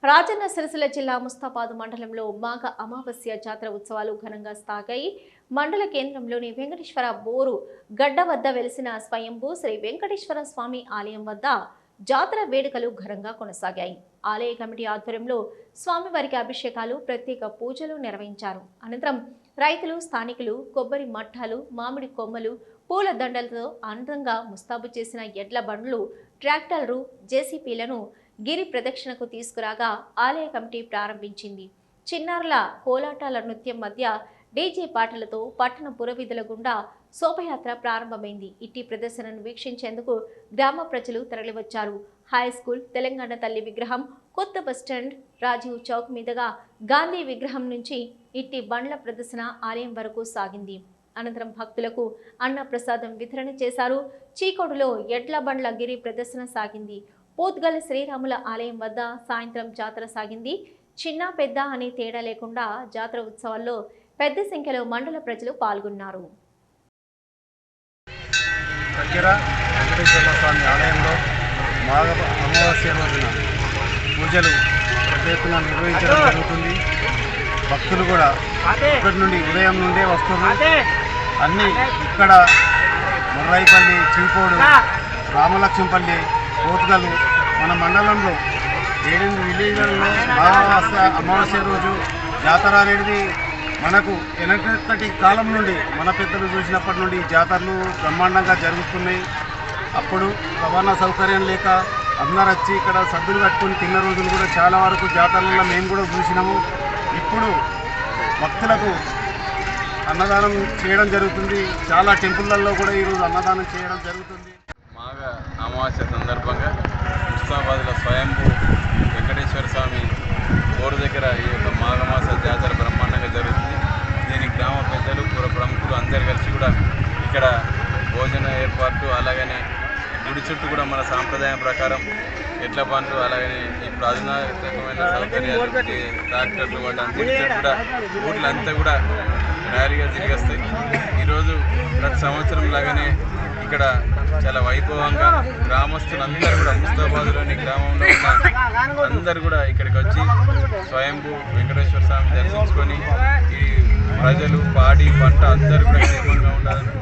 రాజన్న సిరిసిల్ల జిల్లా ముస్తాబాద్ మండలంలో మాఘ అమావాస్య జాతర ఉత్సవాలు ఘనంగా సాగాయి. మండల కేంద్రంలోని వెంకటేశ్వర బోరు గడ్డ వద్ద వెలిసిన స్వయంభూ శ్రీ వెంకటేశ్వర స్వామి ఆలయం వద్ద జాతర వేడుకలు ఘనంగా కొనసాగాయి. ఆలయ కమిటీ ఆధ్వర్యంలో స్వామివారికి అభిషేకాలు, ప్రత్యేక పూజలు నిర్వహించారు. అనంతరం రైతులు, స్థానికులు కొబ్బరి మట్టాలు, మామిడి కొమ్మలు, పూల దండలతో అందంగా ముస్తాబు చేసిన ఎడ్ల బండ్లు, ట్రాక్టర్లు, జేసీపీలను గిరి ప్రదక్షిణకు తీసుకురాగా ఆలయ కమిటీ ప్రారంభించింది. చిన్నారుల కోలాటాల నృత్యం మధ్య డీజే పాటలతో పట్టణ పురవీధుల గుండా శోభయాత్ర ప్రారంభమైంది. ఇట్టి ప్రదర్శనను వీక్షించేందుకు గ్రామ ప్రజలు తరలివచ్చారు. హై స్కూల్, తెలంగాణ తల్లి విగ్రహం, కొత్త బస్టాండ్, రాజీవ్ చౌక్ మీదుగా గాంధీ విగ్రహం నుంచి ఇట్టి బండ్ల ప్రదర్శన ఆలయం వరకు సాగింది. అనంతరం భక్తులకు అన్న ప్రసాదం వితరణ చేశారు. చీకోడులో ఎడ్ల బండ్ల గిరి ప్రదర్శన సాగింది. పోత్గల్ శ్రీరాముల ఆలయం వద్ద సాయంత్రం జాతర సాగింది. చిన్న పెద్ద అనే తేడా లేకుండా జాతర ఉత్సవాల్లో పెద్ద సంఖ్యలో మండల ప్రజలు పాల్గొన్నారు. వెంకటేశ్వర స్వామి ఆలయంలో మాఘ అమావాస్య రోజున పూజలు పెద్ద ఎత్తున నిర్వహించడం జరుగుతుంది. భక్తులు కూడా ఇక్కడి నుండి ఉదయం నుండే వస్తున్నారు. అన్నీ ఇక్కడ ముర్రాయిపల్లి, చింకోడు, రామలక్ష్మపల్లి, పోతుగలు మన మండలంలో 7 విలేజ్లలో అమావాస్య రోజు జాతర అనేది మనకు వెనకటి కాలం నుండి మన పెద్దలు చూసినప్పటి నుండి జాతరలు బ్రహ్మాండంగా జరుగుతున్నాయి. అప్పుడు రవాణా సౌకర్యం లేక అందరూ వచ్చి ఇక్కడ సద్దులు కట్టుకుని తిన్న రోజులు కూడా చాలా వరకు జాతరలలో మేము కూడా చూసినాము. ఇప్పుడు భక్తులకు అన్నదానం చేయడం జరుగుతుంది. చాలా టెంపుల్లలో కూడా ఈరోజు అన్నదానం చేయడం జరుగుతుంది. మాఘ అమావాస్య సందర్భంగా ముస్తాబాద్లో స్వయంభూ వెంకటేశ్వర స్వామి బోరు దగ్గర ఈ యొక్క మాఘమాస జాతర బ్రహ్మాండంగా జరుగుతుంది. దీనికి గ్రామ పెద్దలు, పుర ప్రముఖులు అందరు కలిసి కూడా ఇక్కడ భోజన ఏర్పాట్లు, అలాగనే గుడి చుట్టూ కూడా మన సాంప్రదాయం ప్రకారం ఎడ్ల బండ్లు, అలాగనే ఇప్పుడు అధునాతకమైన సౌకర్యాలు, ట్రాక్టర్లు, వాటి కూడా ఊర్లంతా కూడా ర్యాలీగా తిరిగి వస్తాయి. ఈరోజు ప్రతి సంవత్సరం లాగానే ఇక్కడ చాలా వైభవంగా గ్రామస్తులందరూ కూడా ముస్తాబాద్లోని గ్రామంలో ఉన్న అందరూ కూడా ఇక్కడికి వచ్చి స్వయంభూ వెంకటేశ్వర స్వామిని దర్శించుకొని ఈ ప్రజలు, పాడి, పంట అందరూ కూడా క్షేమంగా ఉండాలని